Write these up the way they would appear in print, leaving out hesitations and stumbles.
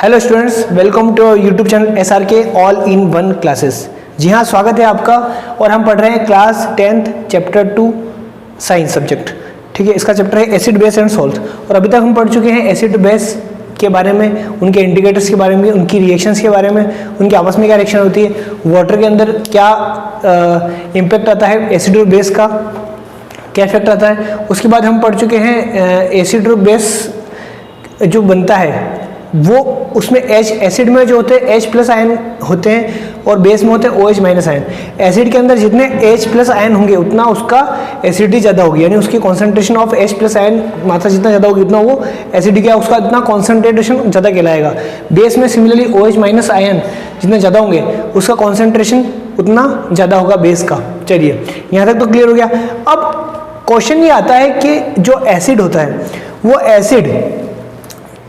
Hello students, welcome to YouTube channel SRK all in one classes. जी हाँ, स्वागत है आपका। और हम पढ़ रहे हैं class 10th chapter 2 science subject. ठीक है, इसका चैप्टर है एसिड बेस एंड सॉल्ट। और अभी तक हम पढ़ चुके हैं एसिड बेस के बारे में, उनके इंडिकेटर्स के बारे में, उनकी रिएक्शंस के बारे में, उनके आपस में क्या रिएक्शन होती है, वाटर के अंदर क्या इम्पैक्ट आता है, एसिड और बेस का क्या इफेक्ट आता है। उसके बाद हम पढ़ चुके हैं एसिड और बेस जो बनता है वो उसमें एसिड में जो होते हैं H+ आयन होते हैं और बेस में होते हैं OH- आयन। एसिड के अंदर जितने H+ आयन होंगे उतना उसका एसिडिटी ज़्यादा होगी, यानी उसकी कॉन्सेंट्रेशन ऑफ H+ आयन मात्रा जितना ज़्यादा होगी उतना वो एसिडिटी क्या उसका इतना कॉन्सेंट्रेशन ज़्यादा कहलाएगा। बेस में सिमिलरली OH- आयन जितने ज़्यादा होंगे उसका कॉन्सेंट्रेशन उतना ज़्यादा होगा बेस का। चलिए, यहाँ तक तो क्लियर हो गया। अब क्वेश्चन ये आता है कि जो एसिड होता है वो एसिड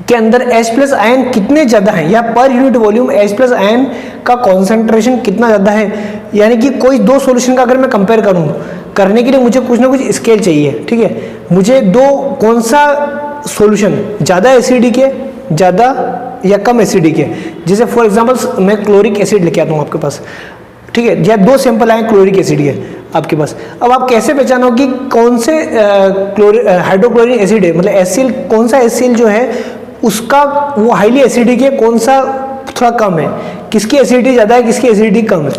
के अंदर H+ आयन कितने ज़्यादा हैं, या per unit volume H+ ion का कॉन्सेंट्रेशन कितना ज़्यादा है। यानी कि कोई दो सॉल्यूशन का अगर मैं कंपेयर करूं, करने के लिए मुझे कुछ ना कुछ स्केल चाहिए। ठीक है, मुझे दो कौन सा सॉल्यूशन ज़्यादा एसिडिक है, ज़्यादा या कम एसिडिक है। जैसे फॉर एग्जांपल मैं क्लोरिक एसिड लेके आता हूँ आपके पास, ठीक है, या दो सैंपल आए क्लोरिक एसिड के आपके पास। अब आप कैसे पहचानो कि कौन से हाइड्रोक्लोरिक एसिड है, मतलब HCl कौन सा HCl जो है उसका वो हाईली एसिडिक है, कौन सा थोड़ा कम है, किसकी एसिडिटी ज़्यादा है, किसकी एसिडिटी कम है,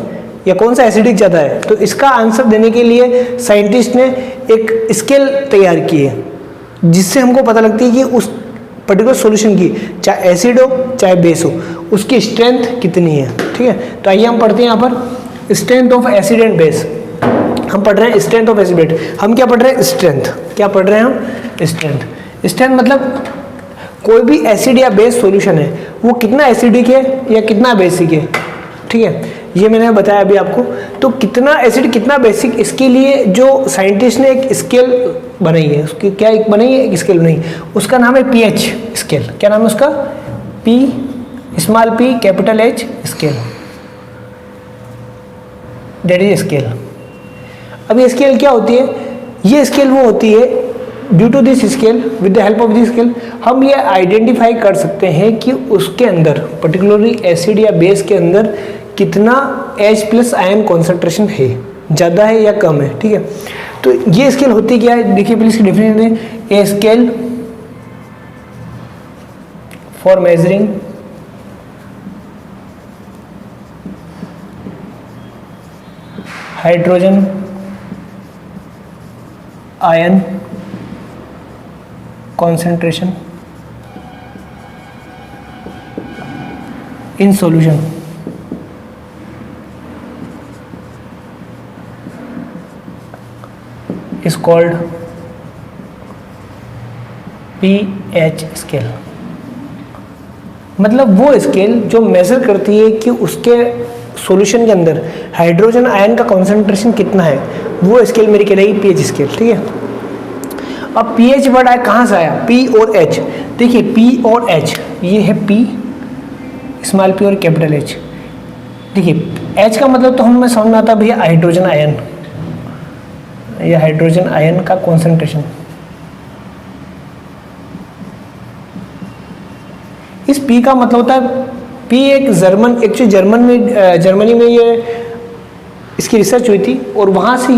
या कौन सा एसिडिक ज़्यादा है। तो इसका आंसर देने के लिए साइंटिस्ट ने एक स्केल तैयार की है जिससे हमको पता लगती है कि उस पर्टिकुलर सॉल्यूशन की, चाहे एसिड हो चाहे बेस हो, उसकी स्ट्रेंथ कितनी है। ठीक है, तो आइए हम पढ़ते हैं यहाँ पर strength of acid and base. हम पढ़ रहे हैं स्ट्रेंथ ऑफ एसिड बेस। हम क्या पढ़ रहे हैं? स्ट्रेंथ। क्या पढ़ रहे हैं हम? स्ट्रेंथ। स्ट्रेंथ मतलब कोई भी एसिड या बेस सॉल्यूशन है वो कितना एसिडिक है या कितना बेसिक है। ठीक है, ये मैंने बताया अभी आपको। तो कितना एसिड कितना बेसिक, इसके लिए जो साइंटिस्ट ने एक स्केल बनाई है, उसकी क्या एक बनाई है, एक स्केल बनाई है, उसका नाम है pH स्केल। क्या नाम है उसका? P capital H scale, that is scale. अब ये स्केल क्या होती है? ये स्केल वो होती है due to this scale, with the help of this scale हम ये आइडेंटिफाई कर सकते हैं कि उसके अंदर पर्टिकुलरली एसिड या बेस के अंदर कितना H+ आयन कॉन्सेंट्रेशन है, ज़्यादा है या कम है। ठीक है, तो ये स्केल होती क्या है, देखिए प्लीज इसकी डेफिनेशन दें। A scale for measuring hydrogen ion concentration in solution is called pH scale। मतलब वो स्केल जो मेजर करती है कि उसके सॉल्यूशन के अंदर हाइड्रोजन आयन का कॉन्सेंट्रेशन कितना है, वो स्केल मेरी कहलाएगी pH स्केल। ठीक है, अब pH वर्ड आया कहाँ से आया? P और H। देखिए P और H, ये है P स्मॉल p और कैपिटल H। देखिए H का मतलब तो हमें समझ में आता है भैया हाइड्रोजन आयन, या हाइड्रोजन आयन का कॉन्सेंट्रेशन। इस P का मतलब होता है, P एक जर्मन, एक्चुअली जर्मनी में ये इसकी रिसर्च हुई थी और वहाँ से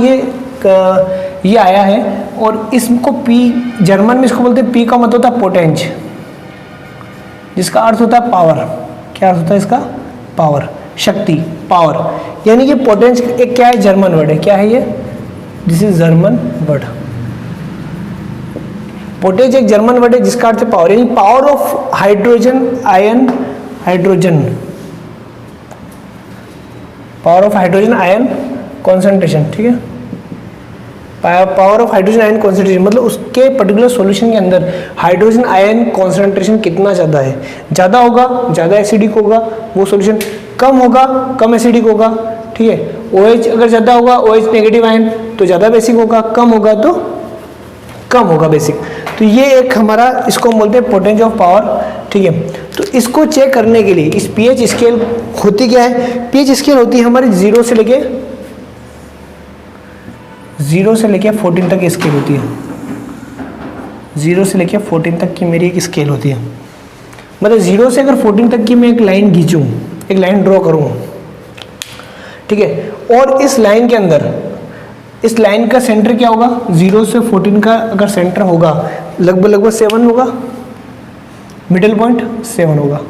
ये आया है। और इसको P जर्मन में इसको बोलते हैं, P का मतलब होता है पोटेंज, जिसका अर्थ होता है पावर। क्या अर्थ होता है इसका? पावर, शक्ति, पावर। यानी कि पोटेंज एक क्या है? जर्मन वर्ड है। क्या है ये? This is German word. पोटेंज एक जर्मन वर्ड है जिसका अर्थ है पावर, यानी power of hydrogen ion, power of hydrogen ion concentration. ठीक है, power of hydrogen ion concentration मतलब उसके पर्टिकुलर सॉल्यूशन के अंदर हाइड्रोजन आयन कॉन्सेंट्रेशन कितना ज़्यादा है। ज़्यादा होगा ज़्यादा एसिडिक होगा वो सॉल्यूशन, कम होगा कम एसिडिक होगा। ठीक है, OH अगर ज़्यादा होगा, OH नेगेटिव आयन, तो ज़्यादा बेसिक होगा, कम होगा तो कम होगा बेसिक। तो ये एक हमारा, इसको हम बोलते हैं पोटेंज ऑफ पावर। ठीक है, तो इसको चेक करने के लिए इस pH स्केल होती क्या है? pH स्केल होती है हमारी 0 से लेके 14 तक स्केल होती है। 0 से लेके 14 तक की मेरी एक स्केल होती है। मतलब 0 से अगर 14 तक की मैं एक लाइन खींचूँ, एक लाइन ड्रॉ करूँ, ठीक है, और इस लाइन के अंदर इस लाइन का सेंटर क्या होगा, 0 से 14 का अगर सेंटर होगा लगभग 7 होगा, मिडिल पॉइंट 7 होगा,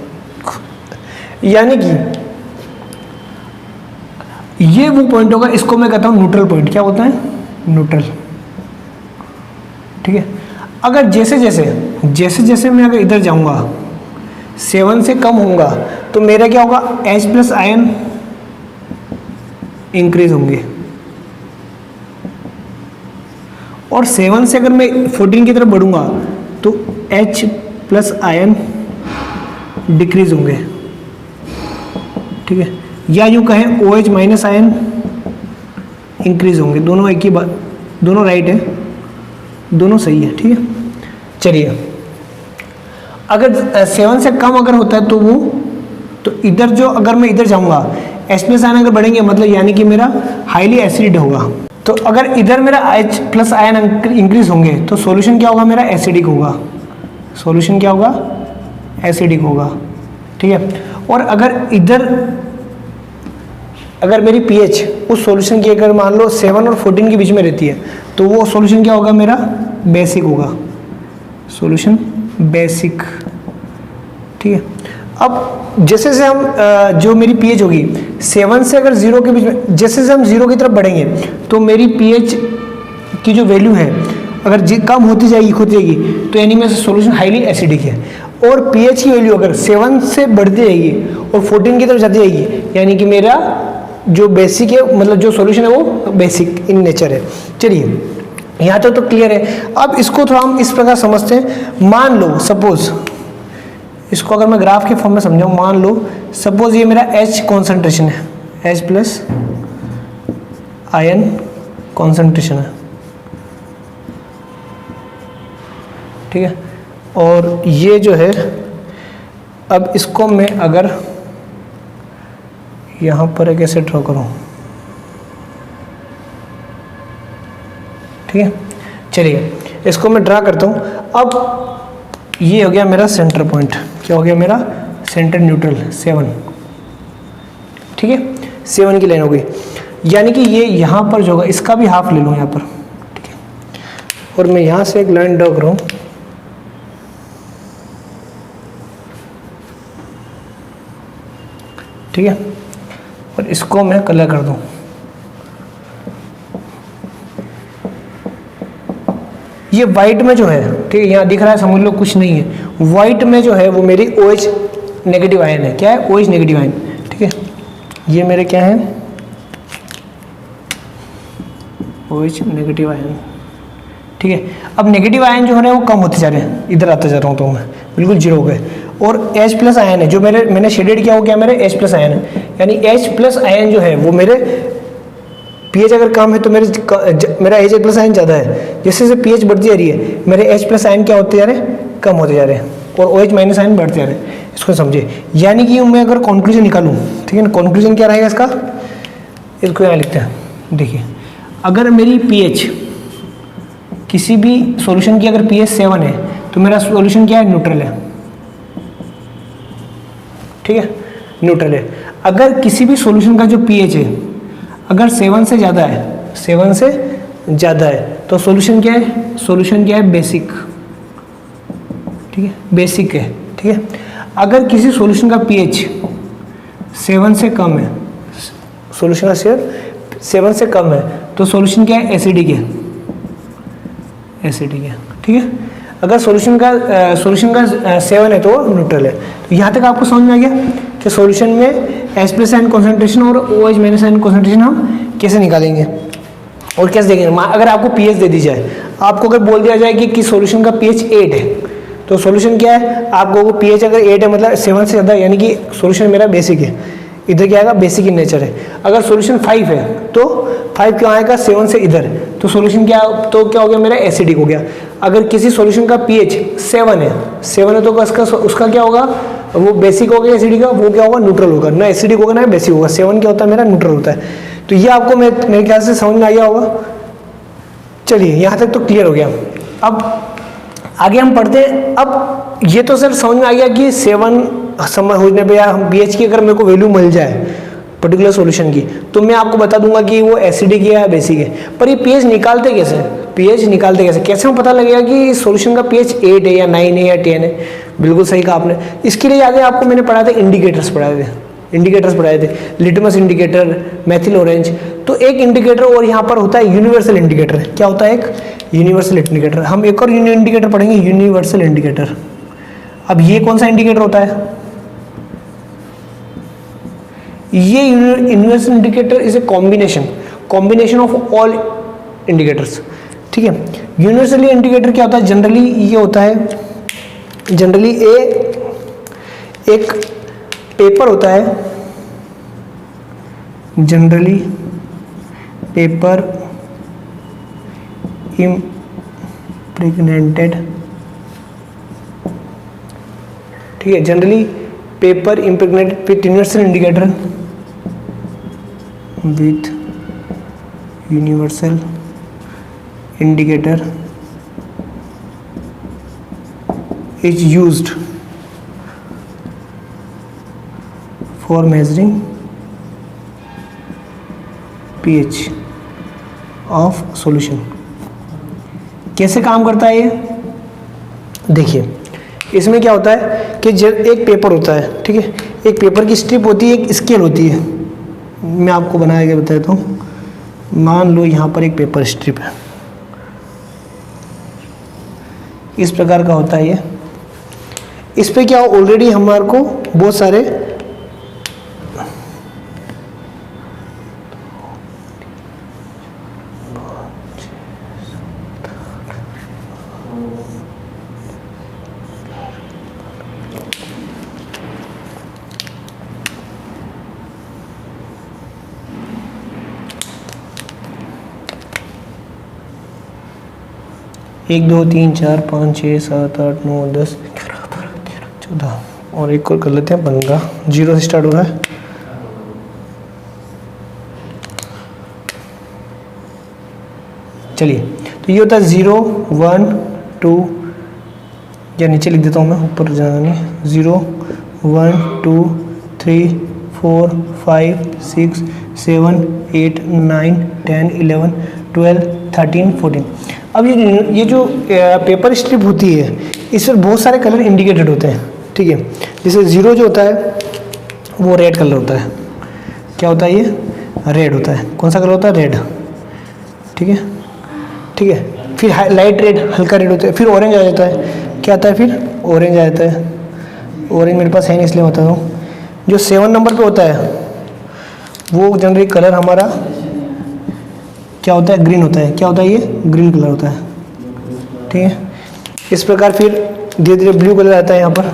यानी कि ये वो पॉइंट होगा, इसको मैं कहता हूं न्यूट्रल पॉइंट। क्या होता है, न्यूट्रल, ठीक है। अगर जैसे जैसे मैं अगर इधर जाऊंगा 7 से कम होऊंगा तो मेरा क्या होगा, H प्लस आयन इंक्रीज होंगे, और 7 से अगर मैं 14 की तरफ बढ़ूंगा तो H प्लस आयन डिक्रीज होंगे, ठीक है, या यूं कहें OH माइनस आयन इंक्रीज होंगे। दोनों एक ही बात, दोनों राइट है, दोनों सही है, ठीक है। चलिए, अगर 7 से कम अगर होता है तो इधर जो, अगर मैं इधर जाऊंगा H प्लस आयन अगर बढ़ेंगे मतलब यानी कि मेरा हाईली एसिडिक होगा। तो अगर इधर मेरा H प्लस आयन इंक्रीज होंगे तो सॉल्यूशन क्या होगा, मेरा एसिडिक होगा, सॉल्यूशन क्या होगा, एसिडिक होगा, ठीक है। और अगर इधर अगर मेरी pH उस सॉल्यूशन की अगर मान लो 7 और 14 के बीच में रहती है तो वो सॉल्यूशन क्या होगा, मेरा बेसिक होगा, सॉल्यूशन बेसिक, ठीक है। अब जैसे से हम जो मेरी pH होगी 7 से अगर 0 के बीच में, जैसे से हम 0 की तरफ बढ़ेंगे तो मेरी pH की जो वैल्यू है अगर कम होती जाएगी तो यानी मेरा सॉल्यूशन हाईली एसिडिक है। और pH की वैल्यू अगर 7 से बढ़ती जाएगी और 14 की तरफ जाती जाएगी यानी कि मेरा जो बेसिक है, मतलब जो सॉल्यूशन है वो बेसिक इन नेचर है। चलिए, यहाँ तक तो क्लियर है। अब इसको थोड़ा हम इस प्रकार समझते हैं। मान लो सपोज, इसको अगर मैं ग्राफ के फॉर्म में समझाऊं, मान लो सपोज ये मेरा H कॉन्सेंट्रेशन है, H प्लस आयन कॉन्सेंट्रेशन है, ठीक है। और ये जो है, अब इसको मैं अगर यहाँ पर एक ऐसे ड्रॉ करूँ, ठीक है। चलिए, इसको मैं ड्रा करता हूँ। अब ये हो गया मेरा सेंटर पॉइंट, क्या हो गया मेरा सेंटर न्यूट्रल 7, ठीक है, 7 की लाइन हो गई। यानी कि ये यहाँ पर जो होगा इसका भी हाफ ले लूँ यहाँ पर, ठीक है, और मैं यहाँ से एक लाइन ड्रॉ करूँ, ठीक है, और इसको मैं कलर कर दूँ। ये वाइट में जो है, ठीक है, यहाँ दिख रहा है, समझ लो कुछ नहीं है। वाइट में जो है वो मेरी OH नेगेटिव आयन है। क्या है, OH नेगेटिव आयन, ठीक है। ये मेरे क्या है, OH नेगेटिव आयन, ठीक है। अब नेगेटिव आयन जो है वो कम होते जा रहे हैं, इधर आता जा रहा हूँ तो मैं बिल्कुल जीरो हो गए। और H प्लस आयन है जो मैंने शेडेड किया, हो क्या मेरे H प्लस आयन है, यानी H प्लस आयन जो है वो मेरे pH अगर कम है तो मेरा H प्लस आयन ज़्यादा है। जैसे जैसे pH बढ़ती जा रही है मेरे H प्लस आयन क्या होते जा रहे हैं, कम होते जा रहे हैं, और OH माइनस आयन बढ़ते जा रहे हैं। इसको समझिए, यानी कि मैं अगर कंक्लूजन निकालूँ, ठीक है ना, कंक्लूजन क्या रहेगा इसका, इसको यहाँ लिखते हैं। देखिए, अगर मेरी pH किसी भी सॉल्यूशन की अगर pH 7 है तो मेरा सॉल्यूशन क्या है, न्यूट्रल है, ठीक है, न्यूट्रल है। अगर किसी भी सॉल्यूशन का जो pH है अगर 7 से ज़्यादा है, 7 से ज़्यादा है तो सॉल्यूशन क्या है, सॉल्यूशन क्या है, बेसिक, ठीक है, बेसिक है, ठीक है। अगर किसी सॉल्यूशन का pH 7 से कम है, सॉल्यूशन का 7 से कम है तो सॉल्यूशन क्या है, एसिडिक है, एसिडिक है, ठीक है। अगर सॉल्यूशन का 7 है तो न्यूट्रल है। तो यहाँ तक आपको समझ में आ गया कि सॉल्यूशन में H प्लस आयन कॉन्सेंट्रेशन और OH माइनस आयन कॉन्सेंट्रेशन हम कैसे निकालेंगे और कैसे देखेंगे। अगर आपको pH दे दी जाए, आपको अगर बोल दिया जाए कि सॉल्यूशन का pH 8 है तो सॉल्यूशन क्या है, आपको pH अगर 8 है मतलब 7 से ज़्यादा, यानी कि सॉल्यूशन मेरा बेसिक है, इधर क्या आएगा, बेसिक इन नेचर है। अगर सॉल्यूशन 5 है तो 5 क्यों आएगा, 7 से इधर, तो सॉल्यूशन क्या हो गया मेरा, एसिडिक हो गया। अगर किसी सॉल्यूशन का pH 7 है तो उसका क्या होगा, वो बेसिक हो गया, एसिडिक का वो क्या होगा, न्यूट्रल होगा, ना एसिडिक होगा ना बेसिक होगा। 7 क्या होता है मेरा, न्यूट्रल होता है। तो ये आपको मेरे ख्याल से समझ में आ गया होगा। चलिए, यहाँ तक तो क्लियर हो गया। अब आगे हम पढ़ते हैं। अब ये तो सर समझ में आ गया कि 7 समय होने पे या pH की अगर मेरे को वैल्यू मिल जाए पर्टिकुलर सॉल्यूशन की, तो मैं आपको बता दूंगा कि वो एसिडिक है या बेसिक है। पर ये pH निकालते कैसे, pH निकालते कैसे, कैसे हमें पता लगेगा कि सॉल्यूशन का pH 8 है या 9 है या 10 है? बिल्कुल सही कहा आपने। इसके लिए आगे आपको मैंने पढ़ाया था, इंडिकेटर्स पढ़ाए थे, लिटमस इंडिकेटर, मेथिल ऑरेंज। तो एक इंडिकेटर और यहाँ पर होता है यूनिवर्सल इंडिकेटर। क्या होता है? एक यूनिवर्सल इंडिकेटर। हम एक और इंडिकेटर पढ़ेंगे, यूनिवर्सल इंडिकेटर। अब ये कौन सा इंडिकेटर होता है? ये universal indicator is a combination of all indicators. ठीक है। यूनिवर्सल इंडिकेटर क्या होता है? जनरली ये होता है, जनरली एक पेपर होता है, जनरली पेपर इम्प्रेग्नेटेड, ठीक है, generally paper impregnated with universal indicator, with universal indicator is used for measuring pH of solution। कैसे काम करता है ये? देखिए, इसमें क्या होता है कि जब एक पेपर होता है, ठीक है, एक पेपर की स्ट्रिप होती है, एक स्केल होती है। मैं आपको बना के बताता हूँ। मान लो यहाँ पर एक पेपर स्ट्रिप है, इस प्रकार का होता है ये। इस पे क्या ऑलरेडी हमारे को बहुत सारे एक, दो, तीन, चार, 5, 6, 7, 8, 9, 10, 11, 12, 13, 14 और एक और कर लेते हैं 15। 0 से स्टार्ट हो रहा है। चलिए, तो ये होता है 0, 1, 2, या नीचे लिख देता हूँ मैं, ऊपर जाना नहीं। 0, 1, 2, 3, 4, 5, 6, 7, 8, 9, 10, 11, 12, 13, 14। अब ये जो पेपर स्ट्रिप होती है, इस पर बहुत सारे कलर इंडिकेटेड होते हैं। ठीक है, जैसे 0 जो होता है वो रेड कलर होता है। क्या होता है ये? रेड होता है। कौन सा कलर होता है? रेड। ठीक है, ठीक है। फिर लाइट रेड, हल्का रेड होता है। फिर ऑरेंज आ जाता है। क्या आता है? फिर ऑरेंज आ जाता है। ऑरेंज मेरे पास है नहीं इसलिए बता दूँ। जो 7 नंबर पे होता है वो जनरली कलर हमारा क्या होता है? ग्रीन होता है। क्या होता है ये? ग्रीन कलर होता है। ठीक है, इस प्रकार फिर धीरे धीरे ब्लू कलर आता है। यहाँ पर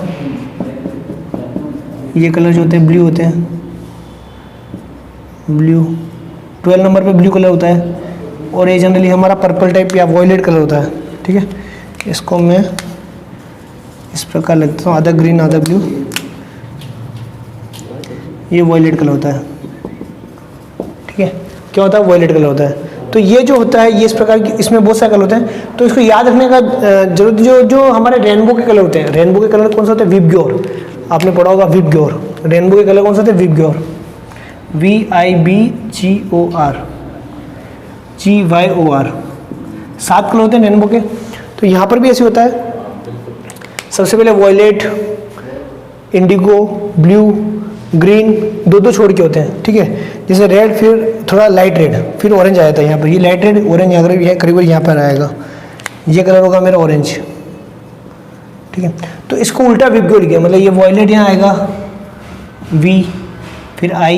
ये कलर जो होते हैं ब्लू होते हैं, ब्लू। 12 नंबर पे ब्लू कलर होता है। और ये जनरली हमारा पर्पल टाइप या वॉयलेट कलर होता है। ठीक है, इसको मैं इस प्रकार लिखता हूँ, आधा ग्रीन आधा ब्लू। ये वॉयलेट कलर होता है। ठीक है, क्या होता है? वॉयलेट कलर होता है। तो ये जो होता है ये इस प्रकार की, इसमें बहुत सारे कलर होते हैं। तो इसको याद रखने का जरूरत, जो हमारे रेनबो के कलर होते हैं, रेनबो के कलर कौन सा होता है? विबग्योर। आपने पढ़ा होगा विबग्योर। रेनबो के कलर कौन सा होते हैं? VIBGYOR, VIBGOR, GYOR। 7 कलर होते हैं रेनबो के। तो यहाँ पर भी ऐसे होता है। सबसे पहले वॉयलेट, इंडिगो, ब्लू, ग्रीन, दो छोड़ के होते हैं। ठीक है, जैसे रेड, फिर थोड़ा लाइट रेड, फिर ऑरेंज आ जाता है। यहाँ पर ये लाइट रेड, ऑरेंज अगर करीब यहाँ पर आएगा, ये कलर होगा मेरा ऑरेंज। ठीक है, तो इसको उल्टा विबग्योर लिखिए, मतलब ये वॉयलेट यहाँ आएगा V, फिर I,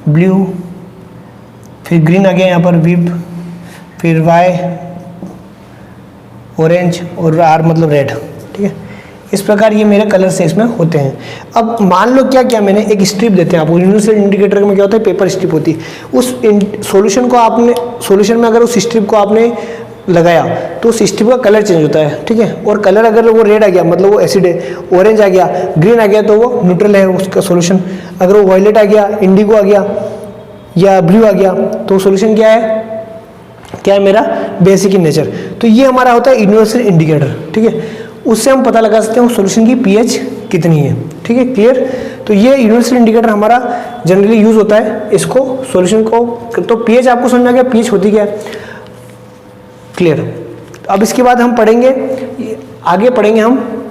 ब्लू, फिर ग्रीन आ गया यहाँ पर विब, फिर Y, ऑरेंज, और R मतलब रेड। ठीक है, इस प्रकार ये मेरे कलर से इसमें होते हैं। अब मान लो क्या मैंने एक स्ट्रिप देते हैं आपको। यूनिवर्सल इंडिकेटर में क्या होता है? पेपर स्ट्रिप होती है। उस सॉल्यूशन को आपने, सॉल्यूशन में अगर उस स्ट्रिप को आपने लगाया तो उस स्ट्रिप का कलर चेंज होता है। ठीक है, और कलर अगर वो रेड आ गया मतलब वो एसिड है, ऑरेंज आ गया, ग्रीन आ गया तो वो न्यूट्रल है उसका सॉल्यूशन। अगर वो वॉयलेट आ गया, इंडिगो आ गया या ब्लू आ गया तो सॉल्यूशन क्या है? क्या है मेरा, बेसिक इन नेचर। तो ये हमारा होता है यूनिवर्सल इंडिकेटर, ठीक है, उससे हम पता लगा सकते हैं सॉल्यूशन की पीएच कितनी है, ठीक है, क्लियर। तो ये यूनिवर्सल इंडिकेटर हमारा जनरली यूज होता है इसको सॉल्यूशन को। तो पीएच आपको समझ में आ गया, पीएच होती क्या है, क्लियर। अब इसके बाद हम पढ़ेंगे, आगे पढ़ेंगे हम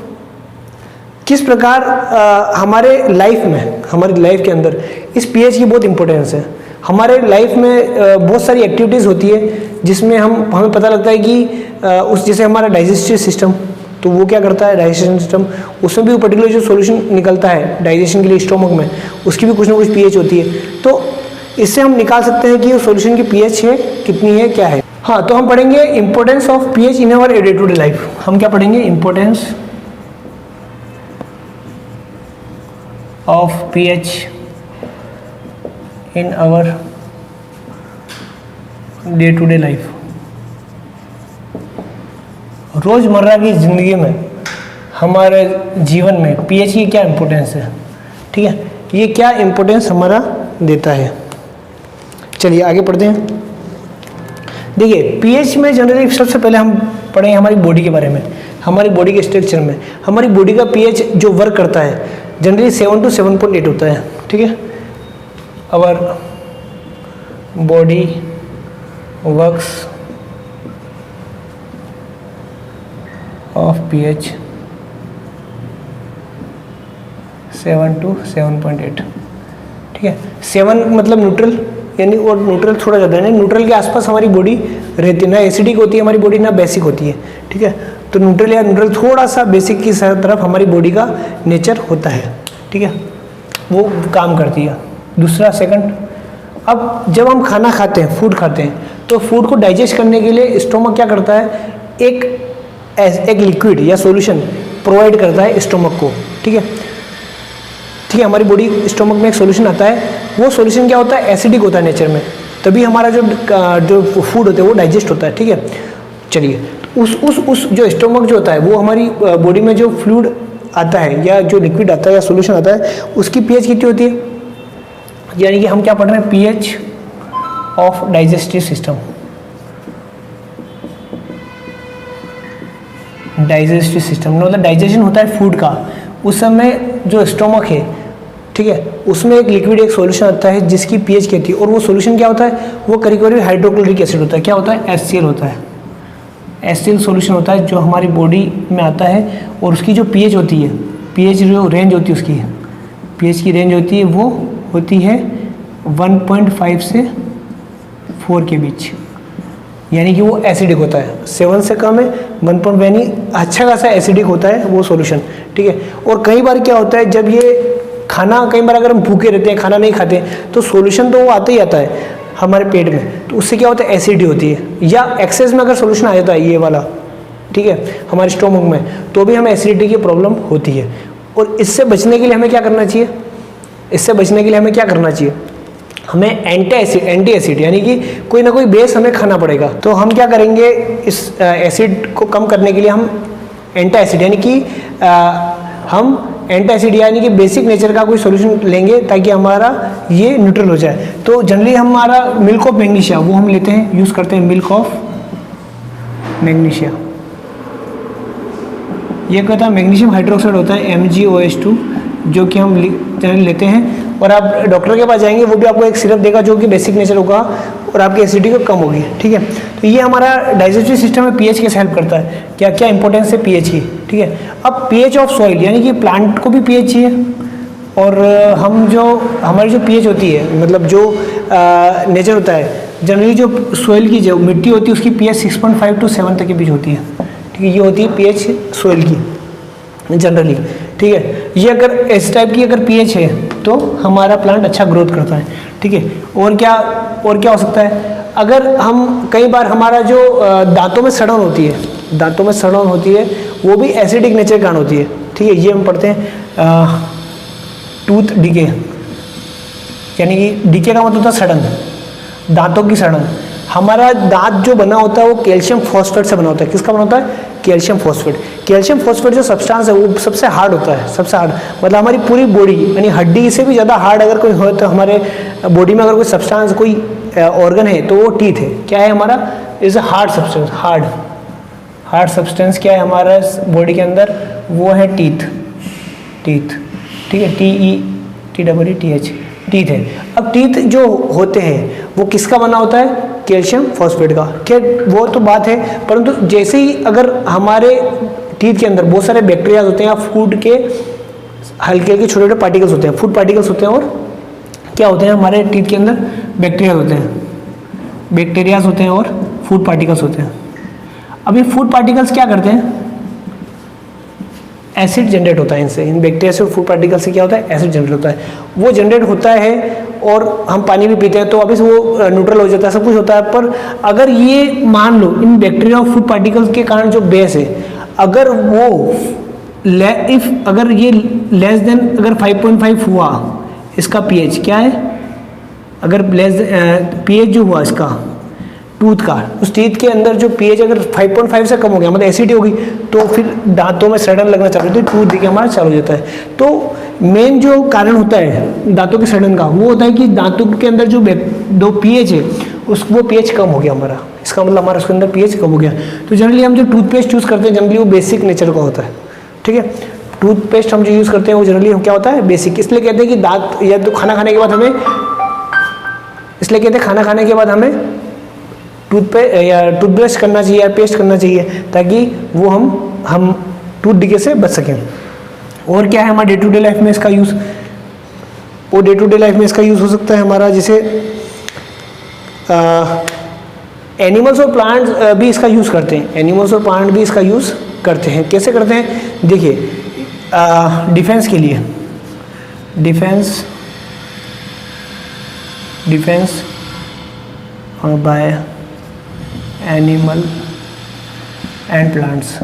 किस प्रकार हमारे लाइफ के अंदर इस पीएच की बहुत इंपॉर्टेंस है। हमारे लाइफ में बहुत सारी एक्टिविटीज़ होती है जिसमें हमें पता लगता है कि जैसे हमारा डाइजेस्टिव सिस्टम, तो वो क्या करता है, डाइजेशन सिस्टम, उसमें भी वो पर्टिकुलर जो सॉल्यूशन निकलता है डाइजेशन के लिए स्टोमक में, उसकी भी कुछ ना कुछ पीएच होती है। तो इससे हम निकाल सकते हैं कि वो सॉल्यूशन की पीएच है कितनी है, क्या है। हाँ, तो हम पढ़ेंगे importance of pH in our day to day life. हम क्या पढ़ेंगे, importance of pH in our day to day life. रोज़मर्रा की ज़िंदगी में, हमारे जीवन में पीएच की क्या इम्पोर्टेंस है, ठीक है, ये क्या इम्पोर्टेंस हमारा देता है। चलिए आगे पढ़ते हैं। देखिए पीएच में जनरली सबसे पहले हम पढ़ेंगे हमारी बॉडी के बारे में, हमारी बॉडी के स्ट्रक्चर में। हमारी बॉडी का पीएच जो वर्क करता है जनरली 7 to 7.8 होता है, ठीक है। Our body works of pH 7 to 7.8, ठीक है। 7 मतलब न्यूट्रल, यानी और न्यूट्रल थोड़ा ज़्यादा है, न्यूट्रल के आसपास हमारी बॉडी रहती है, ना एसिडिक होती है हमारी बॉडी ना बेसिक होती है, ठीक है। तो न्यूट्रल या न्यूट्रल थोड़ा सा बेसिक की तरफ हमारी बॉडी का नेचर होता है, ठीक है, वो काम करती है। दूसरा सेकंड, अब जब हम खाना खाते हैं, फूड खाते हैं, तो फूड को डाइजेस्ट करने के लिए स्टोमक क्या करता है, एक लिक्विड या सॉल्यूशन प्रोवाइड करता है स्टोमक को, ठीक है, ठीक है। हमारी बॉडी स्टोमक में एक सॉल्यूशन आता है, वो सॉल्यूशन क्या होता है, एसिडिक होता है नेचर में, तभी हमारा जो फूड होता है वो डाइजेस्ट होता है, ठीक है। चलिए उस जो स्टोमक जो होता है वो हमारी बॉडी में जो फ्लूइड आता है या जो लिक्विड आता है या सॉल्यूशन आता है उसकी पीएच कितनी होती है, यानी कि हम क्या पढ़ रहे हैं, pH of digestive system. Digestive system मतलब डाइजेशन होता है फूड का, उस समय जो स्टोमक है, ठीक है, उसमें एक लिक्विड एक सॉल्यूशन आता है जिसकी पीएच कहती है, और वो सॉल्यूशन क्या होता है, वो करीब हाइड्रोक्लोरिक एसिड होता है। क्या होता है, HCl होता है, HCl सॉल्यूशन होता है जो हमारी बॉडी में आता है, और उसकी जो पीएच होती है, पीएच जो रेंज होती है उसकी, पीएच की रेंज होती है वो होती है 1.5 से 4 के बीच, यानी कि वो एसिडिक होता है। 7 से कम है, 1. यानी अच्छा खासा एसिडिक होता है वो सॉल्यूशन, ठीक है। और कई बार क्या होता है, जब ये खाना, कई बार अगर हम भूखे रहते हैं, खाना नहीं खाते, तो सॉल्यूशन तो वो आता ही आता है हमारे पेट में, तो उससे क्या होता है, एसिडिटी होती है, या एक्सेस में अगर सॉल्यूशन आ जाता है ये वाला, ठीक है, हमारे स्टोमक में, तो भी हमें एसिडिटी की प्रॉब्लम होती है। और इससे बचने के लिए हमें क्या करना चाहिए, हमें एंटी एसिड यानी कि कोई ना कोई बेस हमें खाना पड़ेगा। तो हम क्या करेंगे, इस एसिड को कम करने के लिए हम एंटी एसिड यानी कि यानी कि बेसिक नेचर का कोई सॉल्यूशन लेंगे ताकि हमारा ये न्यूट्रल हो जाए। तो जनरली हमारा मिल्क ऑफ मैग्नीशिया वो हम लेते हैं, यूज़ करते हैं, मिल्क ऑफ मैग्नीशिया। ये कहता है मैग्नीशियम हाइड्रोक्साइड होता है MgOH2, जो कि हम जनरली लेते हैं। और आप डॉक्टर के पास जाएंगे, वो भी आपको एक सिरप देगा जो कि बेसिक नेचर होगा और आपकी एसिडिटी कम होगी, ठीक है। तो ये हमारा डाइजेस्टिव सिस्टम में पीएच कैसे हेल्प करता है, क्या क्या इंपॉर्टेंस है पीएच की, ठीक है। अब पीएच ऑफ सॉइल, यानी कि प्लांट को भी पीएच चाहिए, और हमारी जो पीएच होती है, मतलब जो नेचर होता है, जनरली जो सॉइल की जो मिट्टी होती है उसकी पीएच 6.5 to 7 तक के बीच होती है, ठीक है। ये होती है पीएच सॉइल की जनरली, ठीक है। ये अगर इस टाइप की अगर पीएच है तो हमारा प्लांट अच्छा ग्रोथ करता है, ठीक है। और क्या हो सकता है, अगर हम कई बार हमारा जो दांतों में सड़न होती है, वो भी एसिडिक नेचर के कारण होती है, ठीक है। ये हम पढ़ते हैं टूथ डिके, यानी कि डिके का मतलब होता है सड़न, दांतों की सड़न। हमारा दांत जो बना होता है वो कैल्शियम फॉस्फेट से बना होता है। किसका बना होता है, कैल्शियम फॉस्फेट। कैल्शियम फॉस्फेट जो सब्सटेंस है वो सबसे हार्ड होता है, सबसे हार्ड, मतलब हमारी पूरी बॉडी यानी हड्डी से भी ज़्यादा हार्ड अगर कोई हो तो हमारे बॉडी में अगर कोई सब्सटेंस कोई ऑर्गन है तो वो टीथ है। क्या है हमारा, is a hard substance, hard substance क्या है हमारा बॉडी के अंदर, वो है टीथ, ठीक है, TEATH, टीथ है। अब टीथ जो होते हैं वो किसका बना होता है, कैल्शियम फॉस्फेट का। क्या वो तो बात है, परंतु जैसे ही अगर हमारे टीथ के अंदर बहुत सारे बैक्टीरियाज होते हैं या फूड के हल्के हल्के छोटे छोटे पार्टिकल्स होते हैं, फूड पार्टिकल्स होते हैं, और क्या होते हैं हमारे टीथ के अंदर, बैक्टीरियाज होते हैं, बैक्टीरियाज होते हैं और फूड पार्टिकल्स होते हैं। अब ये फूड पार्टिकल्स क्या करते हैं, एसिड जनरेट होता है इनसे, इन बैक्टीरिया से और फूड पार्टिकल से क्या होता है, एसिड जनरेट होता है। वो जनरेट होता है और हम पानी भी पीते हैं तो अभी से वो न्यूट्रल हो जाता है, सब कुछ होता है। पर अगर ये मान लो इन बैक्टीरिया और फूड पार्टिकल्स के कारण जो बेस है, अगर वो अगर ये लेस देन अगर 5.5 हुआ इसका पीएच, क्या है, अगर पीएच जो हुआ इसका टूथ का, उस टीथ के अंदर जो पीएच अगर 5.5 से कम हो गया, मतलब एसिडिटी होगी, तो फिर दांतों में सड़न लगना चालू होती है, टूथ देखिए हमारा चालू हो जाता है। तो मेन जो कारण होता है दांतों की सड़न का, वो होता है कि दांतों के अंदर जो दो पीएच है वो पीएच कम हो गया हमारा, इसका मतलब हमारा उसके अंदर पीएच कम हो गया। तो जनरली हम जो टूथपेस्ट यूज़ करते हैं जनरली वो बेसिक नेचर का होता है, ठीक है। टूथपेस्ट हम जो यूज़ करते हैं वो जनरली क्या होता है, बेसिक। इसलिए कहते हैं कि दांत या तो खाना खाने के बाद हमें, इसलिए कहते हैं खाना खाने के बाद हमें टूथब्रश करना चाहिए या पेस्ट करना चाहिए, ताकि वो हम टूथ डिके से बच सकें। और क्या है हमारे डे टू डे लाइफ में इसका यूज़, वो डे टू डे लाइफ में इसका यूज़ हो सकता है हमारा, जैसे एनिमल्स और प्लांट्स भी इसका यूज़ करते हैं, एनिमल्स और प्लांट भी इसका यूज़ करते हैं। कैसे करते हैं, देखिए डिफेंस के लिए, defence bye animal and plants.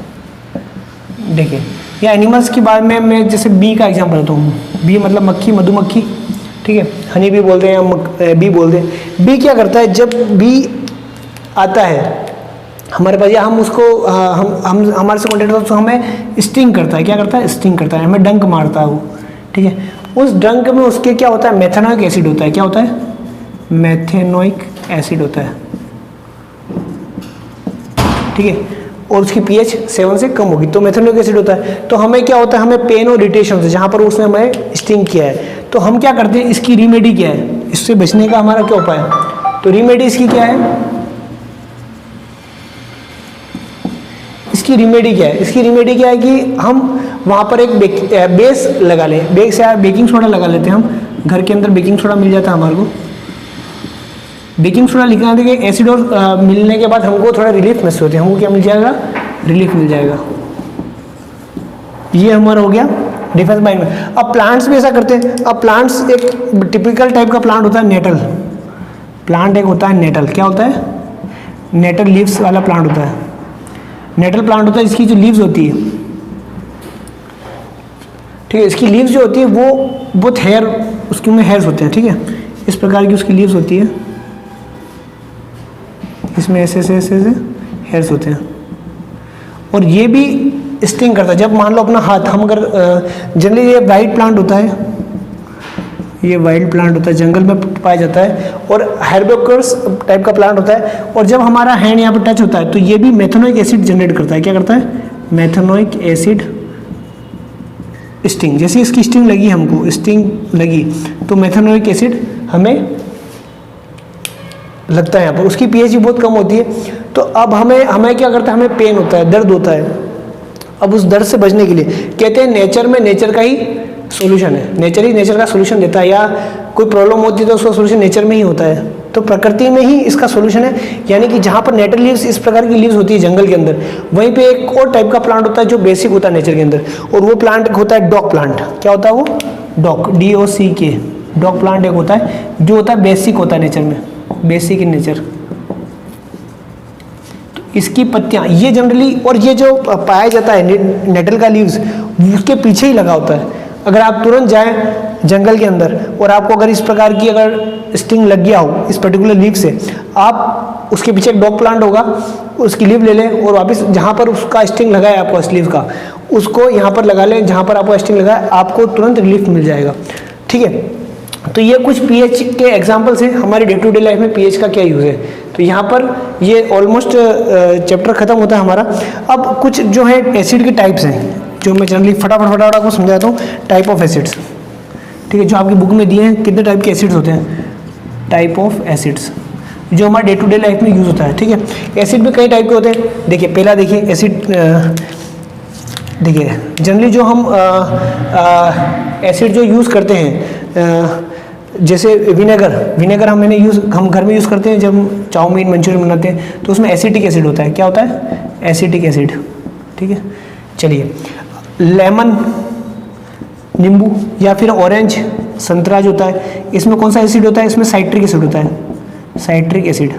देखिए ये एनिमल्स के बारे में मैं जैसे बी का एग्जांपल देता हूँ, बी मतलब मक्खी, मधुमक्खी, ठीक है, हनी बी बोलते हैं या बी बोलते हैं। बी क्या करता है, जब बी आता है हमारे पास या हम उसको हम हमारे से कॉन्टेक्ट होता है तो हमें स्टिंग करता है, क्या करता है, स्टिंग करता है, हमें डंक मारता है वो, ठीक है। उस डंक में उसके क्या होता है, मेथेनोइक एसिड होता है, क्या होता है, मेथेनोइक एसिड होता है, ठीक है। और उसकी pH 7 से कम होगी तो मेथेनोइक एसिड होता है। तो हमें क्या होता है, हमें पेन और इरिटेशन होता है जहाँ पर उसने हमें स्टिंग किया है, तो हम क्या करते हैं, इसकी रेमेडी क्या है, इससे बचने का हमारा क्या उपाय है, तो रेमेडी इसकी क्या है, इसकी रेमेडी क्या है, इसकी रेमेडी क्या है कि हम वहाँ पर एक बेस लगा लें, बेस या बेकिंग सोडा लगा लेते हैं हम, घर के अंदर बेकिंग सोडा मिल जाता है हमारे को। बेकिंग सोडा लिखना देखिए एसिड और मिलने के बाद हमको थोड़ा रिलीफ महसूस होती है, हमको क्या मिल जाएगा, रिलीफ मिल जाएगा। ये हमारा हो गया डिफेंस माइंड में। अब प्लांट्स भी ऐसा करते हैं। अब प्लांट्स एक टिपिकल टाइप का प्लांट होता है नेटल, प्लांट एक होता है नेटल, क्या होता है, नेटल लीव्स वाला प्लांट होता है, नेटल प्लांट होता है। इसकी जो लीव्स होती है, ठीक है, इसकी लीव्स जो होती है वो बहुत हेयर, उसके में हेयर्स होते हैं, ठीक है, इस प्रकार की उसकी लीव्स होती है, इसमें ऐसे हेयर्स होते हैं। और ये भी स्टिंग करता है, जब मान लो अपना हाथ हम अगर जनरली ये वाइल्ड प्लांट होता है, ये वाइल्ड प्लांट होता है, जंगल में पाया जाता है, और हेर्बेकोर्स टाइप का प्लांट होता है। और जब हमारा हैंड यहाँ पर टच होता है तो ये भी मेथेनोइक एसिड जनरेट करता है, क्या करता है, मेथेनोइक एसिड स्टिंग। जैसे इसकी स्टिंग लगी, हमको स्टिंग लगी तो मेथेनोइक एसिड हमें लगता है यहाँ पर, उसकी pH भी बहुत कम होती है। तो अब हमें क्या करता है, हमें पेन होता है, दर्द होता है। अब उस दर्द से बचने के लिए कहते हैं नेचर में नेचर का ही सॉल्यूशन है, नेचर ही नेचर का सॉल्यूशन देता है, या कोई प्रॉब्लम होती है तो उसका सॉल्यूशन नेचर में ही होता है, तो प्रकृति में ही इसका सॉल्यूशन है। यानी कि जहाँ पर नेटल लीव्स इस प्रकार की लीव्स होती है जंगल के अंदर, वहीं पे एक और टाइप का प्लांट होता है जो बेसिक होता है नेचर के अंदर, और वो प्लांट होता है डॉक प्लांट। क्या होता है वो, डॉक, DOCK, डॉक प्लांट एक होता है जो होता है बेसिक होता है नेचर में, बेसिक इन नेचर। तो इसकी पत्तियां ये जनरली, और ये जो पाया जाता है नेटल का लीव्स उसके पीछे ही लगा होता है। अगर आप तुरंत जाएं जंगल के अंदर और आपको अगर इस प्रकार की अगर स्टिंग लग गया हो इस पर्टिकुलर लीफ से, आप उसके पीछे एक डॉग प्लांट होगा, उसकी लीफ ले लें और वापस जहाँ पर उसका स्टिंग लगा है आपको इस लीफ का, उसको यहाँ पर लगा लें जहाँ पर आपको स्टिंग लगा है, आपको तुरंत रिलीफ मिल जाएगा। ठीक है, तो ये कुछ पीएच के एग्जांपल्स हैं। हमारे डे टू डे लाइफ में पीएच का क्या यूज़ है, तो यहाँ पर ये ऑलमोस्ट चैप्टर खत्म होता है हमारा। अब कुछ जो है एसिड के टाइप्स हैं जो मैं जनरली फटाफट आपको समझाता हूँ। टाइप ऑफ एसिड्स, ठीक है, जो आपकी बुक में दिए हैं कितने टाइप के एसिड्स होते हैं, टाइप ऑफ एसिड्स जो हमारे डे टू डे लाइफ में यूज़ होता है। ठीक है, एसिड में कई टाइप के होते हैं। देखिए पहला देखिए एसिड, देखिए जनरली जो हम एसिड जो यूज़ करते हैं जैसे विनेगर हम घर में यूज़ करते हैं जब हम चाउमीन मंचूरियन बनाते हैं, तो उसमें एसिटिक एसिड होता है। क्या होता है, एसिटिक एसिड। ठीक है, चलिए लेमन नींबू या फिर ऑरेंज संतरा जो होता है, इसमें कौन सा एसिड होता है, इसमें साइट्रिक एसिड होता है, साइट्रिक एसिड।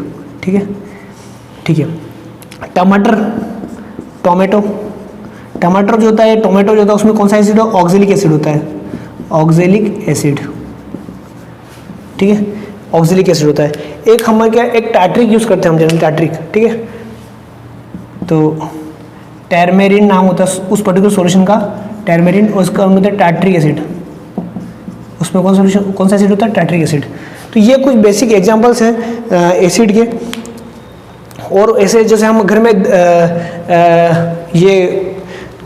ठीक है, ठीक है, टमाटर जो होता है उसमें कौन सा एसिड है, ऑक्जेलिक एसिड होता है, ऑक्जेलिक एसिड। ठीक है, ऑक्जेलिक एसिड होता है। एक हम क्या एक टार्ट्रिक यूज़ करते हैं हम जनरल टार्ट्रिक। ठीक है, तो टर्मेरिन नाम होता है उस पर्टिकुलर सॉल्यूशन का, टर्मेरिन, और उसका नाम होता है टार्ट्रिक एसिड। उसमें कौन सा एसिड होता है, टार्ट्रिक एसिड। तो ये कुछ बेसिक एग्जांपल्स हैं एसिड के। और ऐसे जैसे हम घर में ये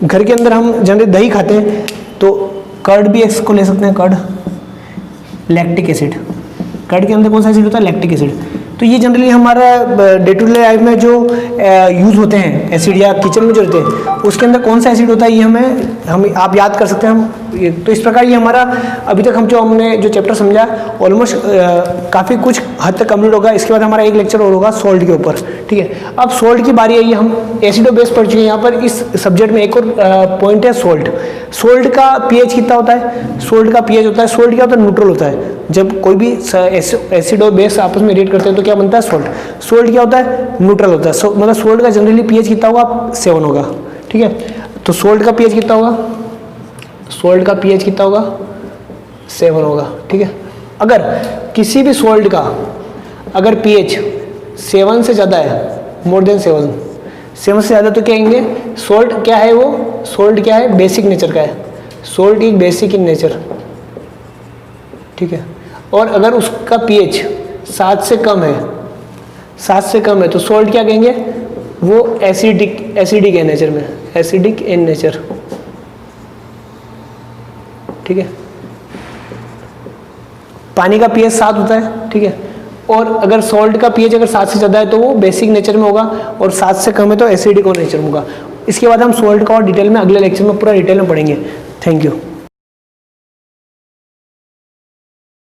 घर के अंदर हम जनरली दही खाते हैं, तो कर्ड भी इसको ले सकते हैं, कर्ड, लैक्टिक एसिड। कर्ड के अंदर कौन सा एसिड होता है, लैक्टिक एसिड। तो ये जनरली हमारा डे टू डे लाइफ में जो यूज़ होते हैं एसिड या किचन में जो रहते हैं उसके अंदर कौन सा एसिड होता है, ये हम आप याद कर सकते हैं। हम तो इस प्रकार ये हमारा अभी तक हमने जो चैप्टर समझा ऑलमोस्ट काफ़ी कुछ हद तक कंप्लीट होगा। इसके बाद हमारा एक लेक्चर और होगा सॉल्ट के ऊपर। ठीक है, अब सॉल्ट की बारी आई है। हम एसिड और बेस पढ़ चुके हैं। यहाँ पर इस सब्जेक्ट में एक और पॉइंट है सॉल्ट। सॉल्ट का पीएच कितना होता है, सॉल्ट का पीएच होता है, सॉल्ट क्या होता है, न्यूट्रल होता है। जब कोई भी एसिड और बेस आपस में रिएक्ट करते हैं तो क्या बनता है, सॉल्ट। सॉल्ट क्या होता है, न्यूट्रल होता है। मतलब सॉल्ट का जनरली पीएच कितना होगा, 7 होगा। ठीक है, तो सॉल्ट का पीएच कितना होगा, सॉल्ट का पीएच कितना होगा, 7 होगा। ठीक है, अगर किसी भी सॉल्ट का अगर पीएच 7 से ज़्यादा है, मोर देन 7 से ज़्यादा, तो क्या कहेंगे, सॉल्ट क्या है, वो सॉल्ट क्या है, बेसिक नेचर का है। Salt is basic in nature. ठीक है, और अगर उसका पीएच 7 से कम है, 7 से कम है, तो सॉल्ट क्या कहेंगे, वो एसिडिक है नेचर में, एसिडिक इन नेचर। ठीक है, पानी का पीएच 7 होता है। ठीक है, और अगर सॉल्ट का पीएच अगर 7 से ज़्यादा है तो वो बेसिक नेचर में होगा, और 7 से कम है तो एसिडिक और नेचर में होगा। इसके बाद हम सॉल्ट का और डिटेल में अगले लेक्चर में पूरा डिटेल में पढ़ेंगे। Thank you.